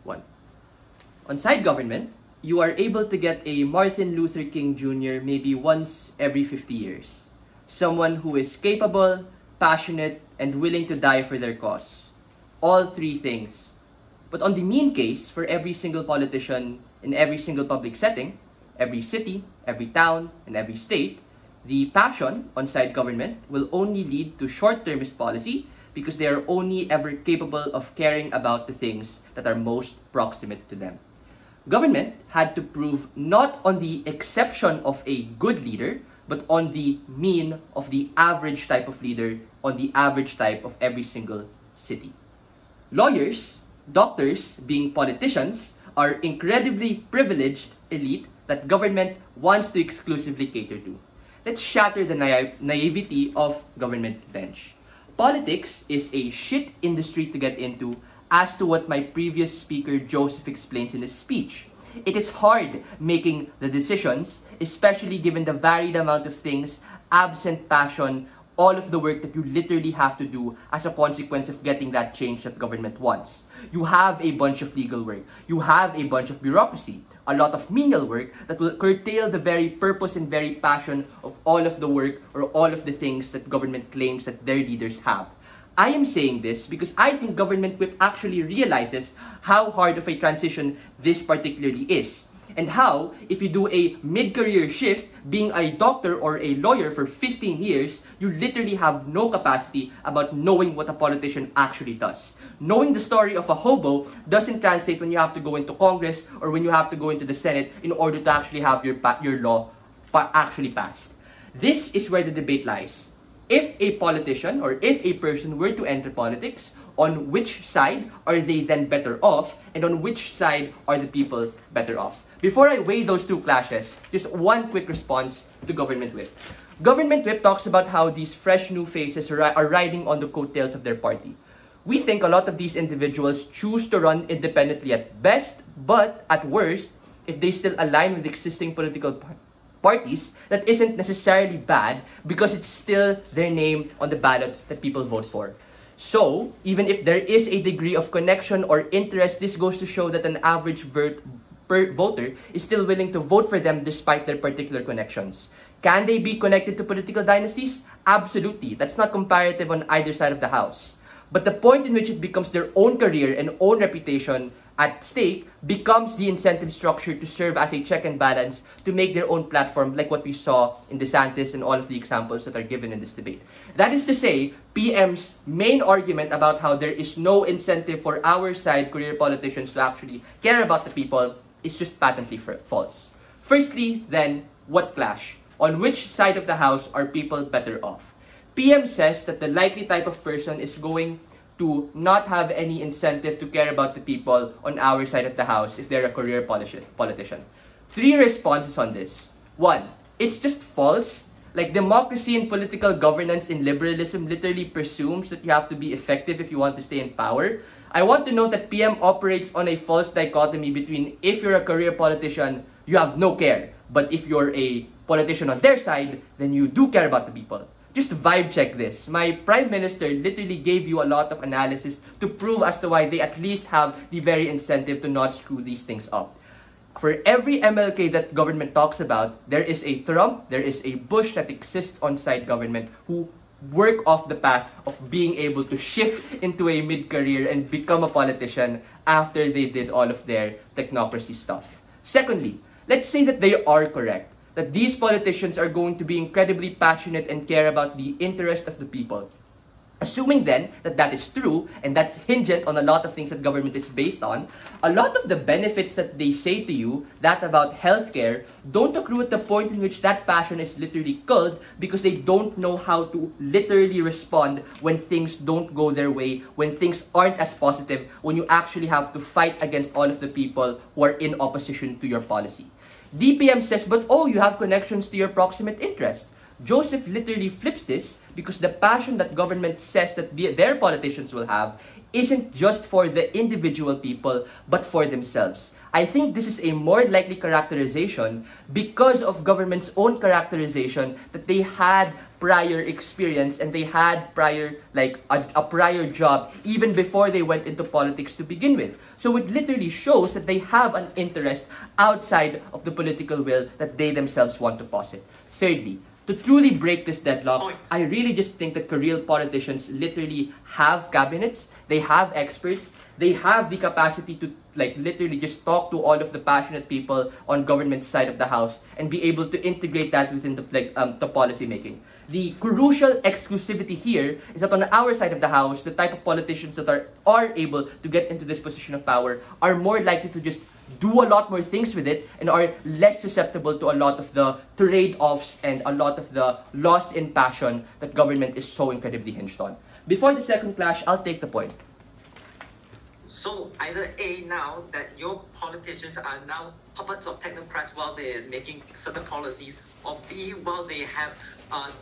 one. On side government, you are able to get a Martin Luther King Jr. maybe once every 50 years. Someone who is capable, passionate, and willing to die for their cause. All three things. But on the mean case, for every single politician in every single public setting, every city, every town, and every state, the passion on side government will only lead to short-termist policy because they are only ever capable of caring about the things that are most proximate to them. Government had to prove not on the exception of a good leader, but on the mean of the average type of leader, on the average type of every single city. Lawyers, doctors, being politicians, are incredibly privileged elite that government wants to exclusively cater to. Let's shatter the naivety of government bench. Politics is a shit industry to get into, as to what my previous speaker Joseph explains in his speech. It is hard making the decisions, especially given the varied amount of things, absent passion, all of the work that you literally have to do as a consequence of getting that change that government wants. You have a bunch of legal work. You have a bunch of bureaucracy. A lot of menial work that will curtail the very purpose and very passion of all of the work or all of the things that government claims that their leaders have. I am saying this because I think Government Whip actually realizes how hard of a transition this particularly is. And how, if you do a mid-career shift, being a doctor or a lawyer for 15 years, you literally have no capacity about knowing what a politician actually does. Knowing the story of a hobo doesn't translate when you have to go into Congress or when you have to go into the Senate in order to actually have your law actually passed. This is where the debate lies. If a politician or if a person were to enter politics, on which side are they then better off, and on which side are the people better off? Before I weigh those two clashes, just one quick response to Government Whip. Government Whip talks about how these fresh new faces are riding on the coattails of their party. We think a lot of these individuals choose to run independently at best, but at worst, if they still align with existing political parties, that isn't necessarily bad because it's still their name on the ballot that people vote for. So, even if there is a degree of connection or interest, this goes to show that an average voter is still willing to vote for them despite their particular connections. Can they be connected to political dynasties? Absolutely. That's not comparative on either side of the house. But the point in which it becomes their own career and own reputation at stake becomes the incentive structure to serve as a check and balance to make their own platform, like what we saw in DeSantis and all of the examples that are given in this debate. That is to say, PM's main argument about how there is no incentive for our side career politicians to actually care about the people is just patently false. Firstly, then, what clash? On which side of the house are people better off? PM says that the likely type of person is going to not have any incentive to care about the people on our side of the house if they're a career politician. Three responses on this. One, it's just false. Like, democracy and political governance in liberalism literally presumes that you have to be effective if you want to stay in power. I want to note that PM operates on a false dichotomy between if you're a career politician, you have no care. But if you're a politician on their side, then you do care about the people. Just vibe check this. My Prime Minister literally gave you a lot of analysis to prove as to why they at least have the very incentive to not screw these things up. For every MLK that government talks about, there is a Trump, there is a Bush that exists on side government who work off the path of being able to shift into a mid-career and become a politician after they did all of their technocracy stuff. Secondly, let's say that they are correct, that these politicians are going to be incredibly passionate and care about the interest of the people. Assuming then that that is true, and that's hinged on a lot of things that government is based on, a lot of the benefits that they say to you, that about healthcare, don't accrue at the point in which that passion is literally culled because they don't know how to literally respond when things don't go their way, when things aren't as positive, when you actually have to fight against all of the people who are in opposition to your policy. DPM says, but oh, you have connections to your proximate interest. Joseph literally flips this because the passion that government says that their politicians will have isn't just for the individual people, but for themselves. I think this is a more likely characterization because of government's own characterization that they had prior experience and they had prior, like a prior job even before they went into politics to begin with. So it literally shows that they have an interest outside of the political will that they themselves want to posit. Thirdly, to truly break this deadlock, I really just think that Korean politicians literally have cabinets, they have experts, they have the capacity to literally just talk to all of the passionate people on government side of the house and be able to integrate that within the policy making. The crucial exclusivity here is that on our side of the house, the type of politicians that are able to get into this position of power are more likely to just do a lot more things with it and are less susceptible to a lot of the trade-offs and a lot of the loss in passion that government is so incredibly hinged on. Before the second clash, I'll take the point. So either A, now that your politicians are now puppets of technocrats while they're making certain policies, or B, while they have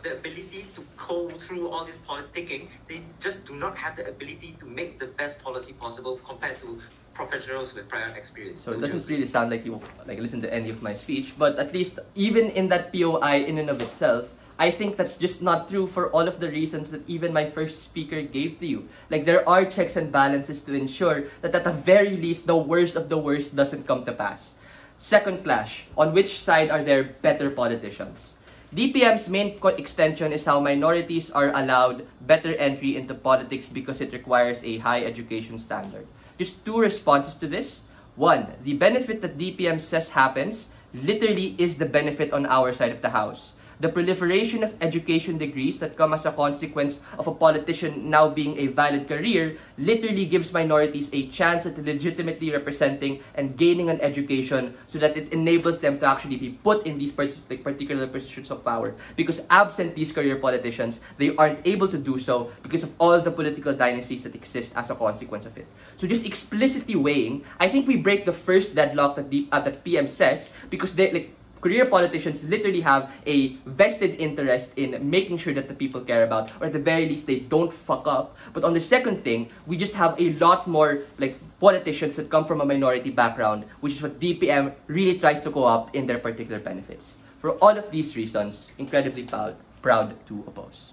the ability to go through all this politicking, they just do not have the ability to make the best policy possible compared to professionals with prior experience. So it doesn't really sound like you listen to any of my speech, but at least even in that POI in and of itself, I think that's just not true for all of the reasons that even my first speaker gave to you. Like, there are checks and balances to ensure that at the very least, the worst of the worst doesn't come to pass. Second clash, on which side are there better politicians? DPM's main extension is how minorities are allowed better entry into politics because it requires a high education standard. Just two responses to this. One, the benefit that DPM says happens literally is the benefit on our side of the house. The proliferation of education degrees that come as a consequence of a politician now being a valid career literally gives minorities a chance at legitimately representing and gaining an education so that it enables them to actually be put in these particular positions of power. Because absent these career politicians, they aren't able to do so because of all the political dynasties that exist as a consequence of it. So just explicitly weighing, I think we break the first deadlock that PM says because they career politicians literally have a vested interest in making sure that the people care about, or at the very least they don't fuck up. But on the second thing, we just have a lot more politicians that come from a minority background, which is what DPM really tries to co-opt in their particular benefits. For all of these reasons, incredibly proud to oppose.